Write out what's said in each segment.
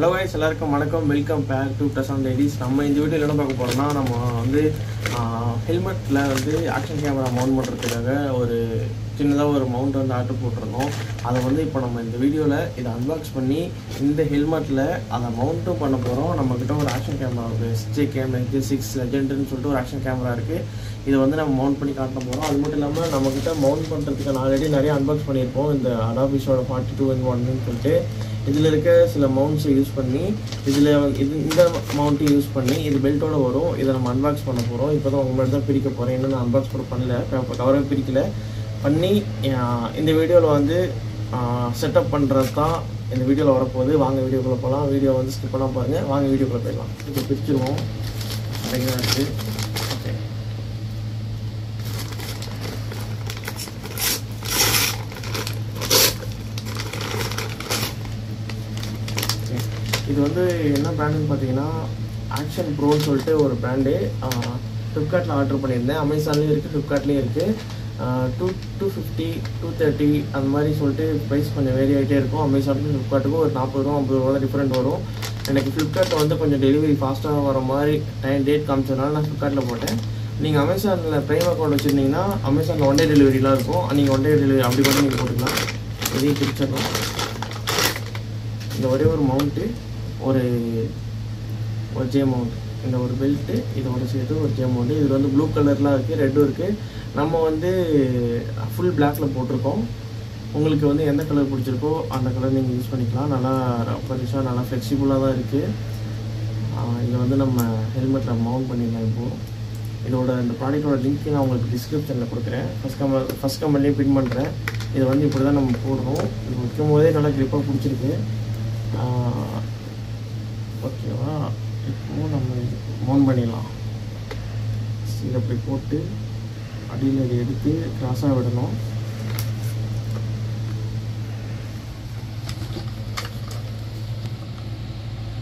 Hello guys, எல்லாருக்கும் வணக்கம். Welcome back to Prashanth ladies. நம்ம இந்த வீடியோவில் என்ன பார்க்க போகிறோம்னா, நம்ம வந்து ஹெல்மெட்டில் வந்து ஆக்ஷன் கேமரா மவுண்ட் பண்ணுறதுக்காக ஒரு சின்னதாக ஒரு மவுண்ட் வந்து ஆர்டர் போட்டிருந்தோம். அதை வந்து இப்போ நம்ம இந்த வீடியோவில் இதை அன்பாக்ஸ் பண்ணி இந்த ஹெல்மெட்டில் அதை மவுண்ட்டும் பண்ண போகிறோம். நம்மக்கிட்ட ஒரு ஆக்ஷன் கேமரா இருக்குது, SJCam SJ6 லெஜெண்டுன்னு சொல்லிட்டு ஒரு ஆக்ஷன் கேமரா இருக்குது. இதை வந்து நம்ம மவுண்ட் பண்ணி காட்ட போகிறோம். அது மட்டும் இல்லாமல் நம்மக்கிட்ட மவுண்ட் பண்ணுறதுக்கு நான் ஆல்ரெடி நிறைய அன்பாக்ஸ் பண்ணியிருப்போம். இந்த அடாபிஸோட 42-in-1 சொல்லிட்டு இதில் இருக்க சில மவுண்ட்ஸை யூஸ் பண்ணி இந்த மவுண்ட்டை யூஸ் பண்ணி இது பெல்ட்டோடு வரும். இதை நம்ம அன்பாக்ஸ் பண்ண போகிறோம். இப்போ தான் உங்கள் மாதிரி தான் பிரிக்க போகிறேன். இன்னும் நான் அன்பாக்ஸ் கூட பண்ணல, கவரவே பிரிக்கல. பண்ணி இந்த வீடியோவில் வந்து செட்டப் பண்ணுறது தான் இந்த வீடியோவில் வரப்போகுது. வாங்க வீடியோக்குள்ளே போகலாம். வீடியோ வந்து ஸ்கிப் பண்ணால் பாருங்கள். வாங்க வீடியோக்குள்ளே போயிடலாம். இப்போ பிரிச்சுருவோம். நிறையா இருக்குது. ஓகே, இது வந்து என்ன பிராண்டுன்னு பார்த்தீங்கன்னா ஆக்ஷன் ப்ரோன்னு சொல்லிட்டு ஒரு பிராண்டு. ஃப்ளிப்கார்ட்டில் ஆர்டர் பண்ணியிருந்தேன். அமேசான்லேயும் இருக்குது, ஃப்ளிப்கார்ட்லேயும் இருக்குது. 250 230 அந்த மாதிரி சொல்லிட்டு ப்ரைஸ் கொஞ்சம் வேரி ஆகிட்டே இருக்கும். அமேசானுக்கும் ஃப்ளிப்கார்ட்டுக்கும் ஒரு 40 ரூபா 50 ரூபா தான் டிஃப்ரெண்ட் வரும். எனக்கு ஃப்ளிப்கார்ட்டில் வந்து கொஞ்சம் டெலிவரி ஃபாஸ்ட்டாக வர மாதிரி டேட் காமிச்சதுனால நான் ஃப்ளிப்கார்ட்டில் போட்டேன். நீங்கள் அமேசானில் ப்ரைம் அக்கௌண்ட் வச்சுருந்தீங்கன்னா அமேசானில் 1 டே டெலிவரிலாம் இருக்கும். நீங்கள் 1 டே டெலிவரி அப்படி கூட நீங்கள் போட்டுக்கலாம். இதையும் பிரிச்சிடலாம். இந்த ஒரே ஒரு மவுண்ட்டு, ஒரு ஜே மவுண்ட், இந்த ஒரு பெல்ட்டு, இதோட சேர்த்து ஒரு ஜே மவுண்ட்டு. இதில் வந்து ப்ளூ கலர்லாம் இருக்குது, ரெட்டும் இருக்குது. நம்ம வந்து ஃபுல் பிளாக்கில் போட்டிருக்கோம். உங்களுக்கு வந்து எந்த கலர் பிடிச்சிருக்கோ அந்த கலர் நீங்கள் யூஸ் பண்ணிக்கலாம். நல்லா பரிசாக நல்லா ஃப்ளெக்சிபிளாக தான் இருக்குது. இதை வந்து நம்ம ஹெல்மெட்டில் மவுண்ட் பண்ணிடலாம். இப்போது இதோட இந்த ப்ராடக்டோட லிங்க் நான் உங்களுக்கு டிஸ்கிரிப்ஷனில் கொடுக்குறேன். ஃபஸ்ட் கமெண்ட்லேயும் பின் பண்ணுறேன். இதை வந்து இப்படி தான் நம்ம போடுறோம். இது வைக்கும் போதே நல்லா க்ரிப்பாக பிடிச்சிருக்கு. ஓகேவா, இப்போது நம்ம மவுண்ட் பண்ணிடலாம். இதை அப்படி போட்டு அடியில் இதை எடுத்து கிராஸாக விடணும்.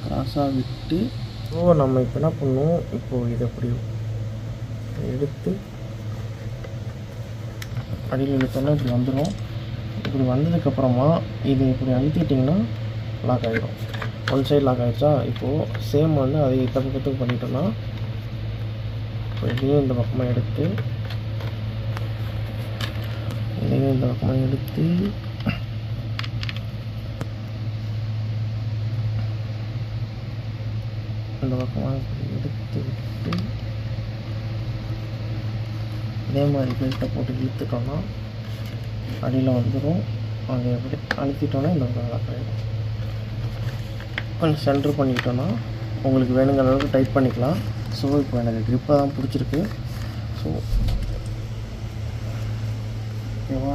கிராஸாக விட்டு நம்ம இப்போ என்ன பண்ணணும், இப்போது இதை அப்படி எடுத்து அடியில் எடுத்தோன்னா இப்படி வந்துடும். இப்படி வந்ததுக்கப்புறமா இது இப்படி அழுத்திட்டிங்கன்னா லாக் ஆகிடும். ஒன் சைடு லாக் ஆகிடுச்சா. இப்போது சேம் வந்து அதை பக்கத்துக்கு பண்ணிட்டோன்னா இதையும் இந்த பக்கமாக எடுத்து இந்த பக்கமாக எடுத்து இந்த பக்கமாக எடுத்து விட்டு இதே மாதிரி பெல்ட்டை போட்டு இழுத்துட்டோன்னா அடியில் வந்துடும். அதை எப்படி அழுத்திட்டோன்னா இந்த பக்கம் லாக் ஆகிடும். கொஞ்சம் சென்டர் பண்ணிக்கிட்டோன்னா உங்களுக்கு வேணுங்கிற அளவுக்கு டைட் பண்ணிக்கலாம். ஸோ இப்போ எனக்கு க்ரிப்பாக தான் பிடிச்சிருக்கு. ஸோ ஓகேவா.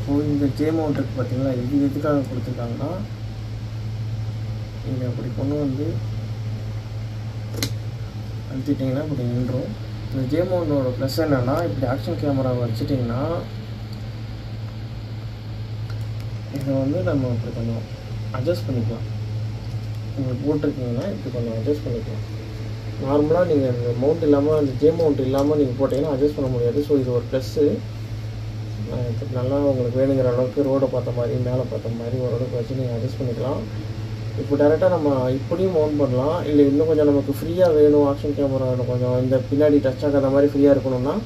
ஸோ இந்த ஜே மவுண்ட் இருக்குது பார்த்தீங்களா, இது எதுக்காக கொடுத்துருக்காங்கன்னா இதை அப்படி கொண்டு வந்து அழுத்திட்டிங்கன்னா இப்படி நின்றும். இந்த ஜே மவுண்டோட ப்ளஸ் என்னென்னா, இப்படி ஆக்ஷன் கேமரா வச்சுட்டிங்கன்னா இதை வந்து நம்ம இப்படி கொஞ்சம் அட்ஜஸ்ட் பண்ணிக்கலாம். நீங்கள் போட்டிருக்கீங்கன்னா இப்படி கொஞ்சம் அட்ஜஸ்ட் பண்ணிக்கலாம். நார்மலாக நீங்கள் இந்த மவுண்ட் இல்லாமல், அந்த ஜே மவுண்ட் இல்லாமல் நீங்கள் போட்டிங்கன்னா அட்ஜஸ்ட் பண்ண முடியாது. ஸோ இது ஒரு ப்ளஸ்ஸு. நல்லா உங்களுக்கு வேணுங்கிற அளவுக்கு ரோடை பார்த்த மாதிரி மேலே பார்த்த மாதிரி ஓரளவுக்கு வச்சு நீங்கள் அட்ஜஸ்ட் பண்ணிக்கலாம். இப்போ டேரெக்டாக நம்ம இப்படியும் மவுண்ட் பண்ணலாம். இல்லை இன்னும் கொஞ்சம் நமக்கு ஃப்ரீயாக வேணும், ஆக்ஷன் கேமரா கொஞ்சம் இந்த பின்னாடி டச் ஆகாத மாதிரி ஃப்ரீயாக இருக்கணும்னா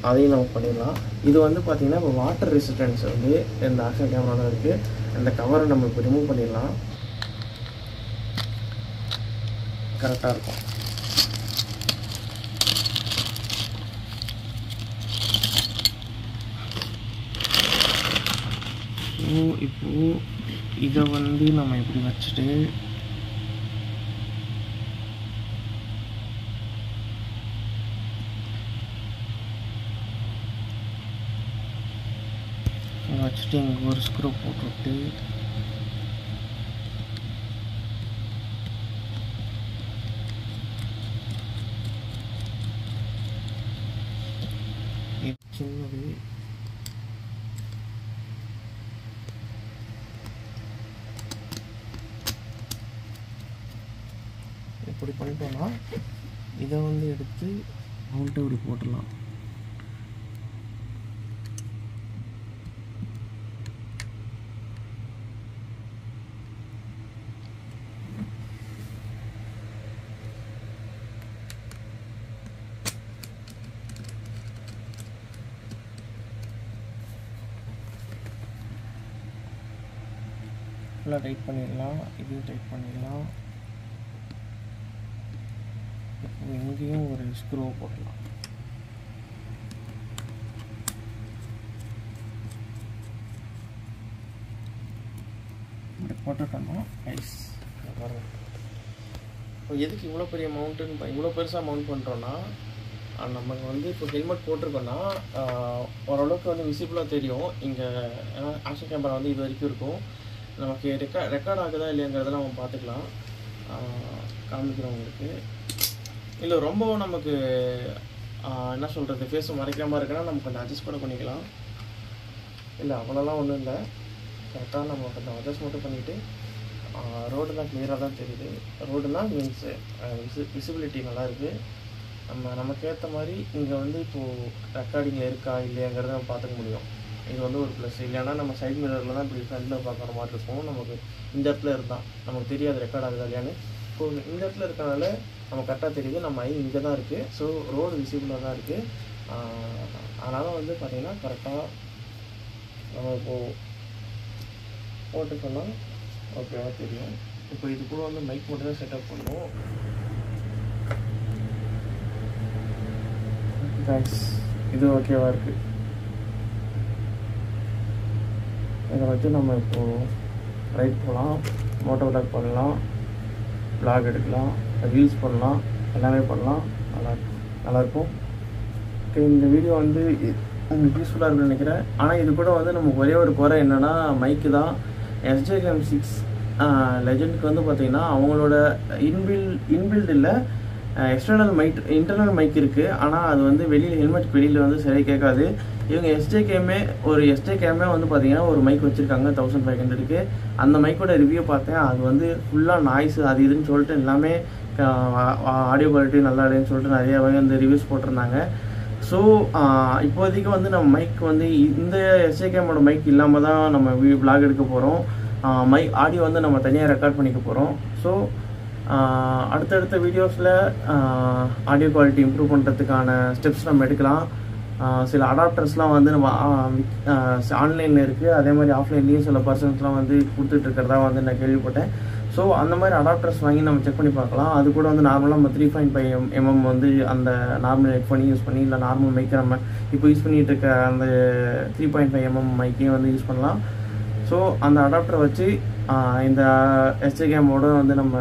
அதையும் நம்ம பண்ணிடலாம். இது வந்து பார்த்திங்கன்னா இப்போ வாட்டர் ரெசிஸ்டன்ஸ் வந்து இந்த ஆக்ஷன் கேமராவில் இருக்குது. அந்த கவரை நம்ம இப்போ ரிமூவ் பண்ணிடலாம். கரெக்டாக இருக்கும். இப்போது இதை வந்து நம்ம இப்படி வச்சுட்டு இங்கே ஒரு ஸ்க்ரூ போட்டுவிட்டு சின்னது இப்படி பண்ணிட்டோம்னா இதை வந்து எடுத்து மவுண்ட் இப்படி போட்டுடலாம். ஃபுல்லாக டைட் பண்ணிடலாம். இதையும் டைட் பண்ணிடலாம். இப்போ இங்கேயும் ஒரு ஸ்க்ரூ போடலாம். இப்படி போட்டுட்டோம்னா ஐஸ் வரும். இப்போ எதுக்கு இவ்வளோ பெரிய மவுண்ட்டுன்னு இவ்வளோ பெருசாக மவுண்ட் பண்ணுறோன்னா, நமக்கு வந்து இப்போ ஹெல்மெட் போட்டிருக்கோன்னா ஓரளவுக்கு வந்து விசிபிளாக தெரியும் இங்கே. ஏன்னா ஆக்ஷன் கேமரா வந்து இது வரைக்கும் இருக்கும். நமக்கு ரெக்கார்ட் ஆகுதா இல்லையாங்கிறதெல்லாம் நம்ம பார்த்துக்கலாம். காமிக்கிறவங்களுக்கு இல்லை ரொம்ப நமக்கு என்ன சொல்கிறது ஃபேஸை மறைக்கிற மாதிரி இருக்குன்னா நம்ம கொஞ்சம் அட்ஜஸ்ட் கூட பண்ணிக்கலாம். இல்லை அவ்வளோலாம் ஒன்றும் இல்லை, கரெக்டாக நம்ம கொஞ்சம் அட்ஜஸ்ட் மட்டும் பண்ணிவிட்டு ரோடுலாம் கிளியராக தான் தெரியுது. ரோடுலாம் மீன்ஸ் விசிபிலிட்டி நல்லாயிருக்கு. நமக்கு ஏற்ற மாதிரி இங்கே வந்து இப்போது ரெக்கார்டிங்கில் இருக்கா இல்லையாங்கிறத நம்ம பார்த்துக்க முடியும். இது வந்து ஒரு ப்ளஸ். இல்லைன்னா நம்ம சைட் மிரரில் தான் இப்படி ஃப்ரண்டில் பார்க்குற மாதிரி இருக்கும். நமக்கு இந்த இடத்துல இருந்தால் நமக்கு தெரியாது ரெக்கார்ட் ஆகுதா இல்லையான்னு. இப்போ இந்த இடத்துல இருக்கனால நம்ம கரெக்டாக தெரியுது நம்ம இங்கே தான் இருக்குது. ஸோ ரோடு விசிபிளாக தான் இருக்குது. அதனால் வந்து பார்த்திங்கன்னா கரெக்டாக நம்ம இப்போது போட்டு சொன்னால் ஓகேவா தெரியும். இப்போ இது கூட வந்து மைக் மட்டும் தான் செட்டப் பண்ணுவோம். இது ஓகேவா இருக்குது. இதை வச்சு நம்ம இப்போது ரைட் போகலாம், மோட்டோ விளாக் பண்ணலாம், விளாக் எடுக்கலாம், ரீல்ஸ் பண்ணலாம், எல்லாமே பண்ணலாம். நல்லாயிருக்கும். ஓகே, இந்த வீடியோ வந்து உங்களுக்கு யூஸ்ஃபுல்லாக இருக்குன்னு நினைக்கிறேன். ஆனால் இது கூட வந்து நமக்கு ஒரே ஒரு குறை என்னென்னா மைக்கு தான். SJKM6 லெஜெண்டுக்கு வந்து பார்த்திங்கன்னா அவங்களோட இன்பில்ட் இல்லை, இன்டர்னல் மைக் இருக்குது. ஆனால் அது வந்து வெளியில் ஹெல்மெட் வெளியில் வந்து சரியாக கேட்காது. இவங்க எஸ்ஜேகேமே வந்து பார்த்திங்கன்னா ஒரு மைக் வச்சுருக்காங்க 1500க்கு. அந்த மைக்கோட ரிவ்யூ பார்த்தேன். அது வந்து ஃபுல்லாக நாய்ஸு அது இதுன்னு சொல்லிட்டு எல்லாமே ஆடியோ குவாலிட்டி நல்லா இல்லைன்னு சொல்லிட்டு நிறையாவே அந்த ரிவ்யூஸ் போட்டிருந்தாங்க. ஸோ இப்போதைக்கு வந்து நம்ம மைக் வந்து இந்த எஸ்ஜேகேமோட மைக் இல்லாமல் தான் நம்ம விளாக் எடுக்க போகிறோம். ஆடியோ வந்து நம்ம தனியாக ரெக்கார்ட் பண்ணிக்க போகிறோம். ஸோ அடுத்தடுத்த வீடியோஸில் ஆடியோ குவாலிட்டி இம்ப்ரூவ் பண்ணுறதுக்கான ஸ்டெப்ஸ் நம்ம எடுக்கலாம். சில அடாப்டர்ஸ்லாம் வந்து நம்ம ஆன்லைனில் இருக்குது. அதே மாதிரி ஆஃப்லைன்லேயும் சில பர்சன்ஸ்லாம் வந்து கொடுத்துட்ருக்கிறதா வந்து நான் கேள்விப்பட்டேன். ஸோ அந்த மாதிரி அடாப்டர்ஸ் வாங்கி நம்ம செக் பண்ணி பார்க்கலாம். அது கூட வந்து நார்மலாக நம்ம 3.5mm வந்து அந்த நார்மல் ஹெட்ஃபோனையும் யூஸ் பண்ணி, இல்லை நார்மல் மைக்கை நம்ம இப்போ யூஸ் பண்ணிகிட்டு இருக்க அந்த 3.5mm மைக்கையும் வந்து யூஸ் பண்ணலாம். ஸோ அந்த அடாப்டரை வச்சு இந்த SJKமோட வந்து நம்ம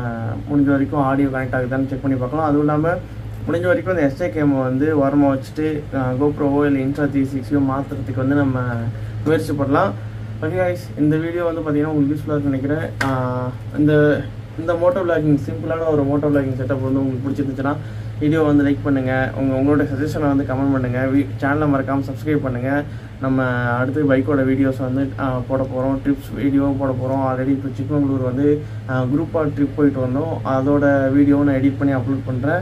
முடிஞ்ச வரைக்கும் ஆடியோ கனெக்ட் ஆகுதான்னு செக் பண்ணி பார்க்கலாம். அதுவும் இல்லாமல் முடிஞ்ச வரைக்கும் இந்த SJKமை வந்து ஓரமாக வச்சுட்டு கோப்ரோவோ இல்லை இன்ஸ்டா 360 மாற்றுறதுக்கு வந்து நம்ம முயற்சி பண்ணலாம். ஓகே கைஸ், இந்த வீடியோ வந்து பார்த்திங்கன்னா உங்களுக்கு யூஸ்ஃபுல்லாக இருக்குன்னு நினைக்கிறேன். இந்த மோட்டோ விளாகிங் சிம்பிளான ஒரு மோட்டோ விளாகிங் செட்டப் வந்து உங்களுக்கு பிடிச்சிருந்துச்சுன்னா வீடியோ வந்து லைக் பண்ணுங்கள். உங்களோட சஜஷனை வந்து கமெண்ட் பண்ணுங்கள். சேனலை மறக்காமல் சப்ஸ்கிரைப் பண்ணுங்கள். நம்ம அடுத்து பைக்கோட வீடியோஸ் வந்து போட போகிறோம். ட்ரிப்ஸ் வீடியோவும் போட போகிறோம். ஆல்ரெடி இப்போ சிக்மங்களூர் வந்து குரூப்பாக ட்ரிப் போயிட்டு வந்தோம். அதோட வீடியோவும் நான் எடிட் பண்ணி அப்லோட் பண்ணுறேன்.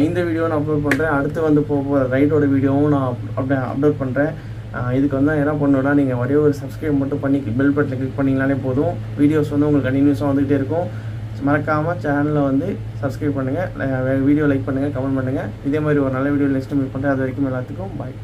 இந்த வீடியோவும் நான் அப்லோட் பண்ணுறேன். அடுத்து வந்து போகிற ரைடோட வீடியோவும் நான் அப்லோட் பண்ணுறேன். இதுக்கு வந்து என்ன பண்ணணும்னா நீங்கள் ஒரே ஒரு சப்ஸ்கிரைப் மட்டும் பண்ணி பெல் பட்டனை கிளிக் பண்ணிங்கனாலே போதும். வீடியோஸ் வந்து உங்களுக்கு கண்டினியூஸாக வந்துகிட்டே இருக்கும். மறக்காமல் சேனலை வந்து சப்ஸ்கிரைப் பண்ணுங்கள், வீடியோ லைக் பண்ணுங்கள், கமெண்ட் பண்ணுங்கள். இதே மாதிரி ஒரு நல்ல வீடியோ நெக்ஸ்ட் மீட் பண்ணுறேன். அது வரைக்கும் எல்லாத்துக்கும் பாய்.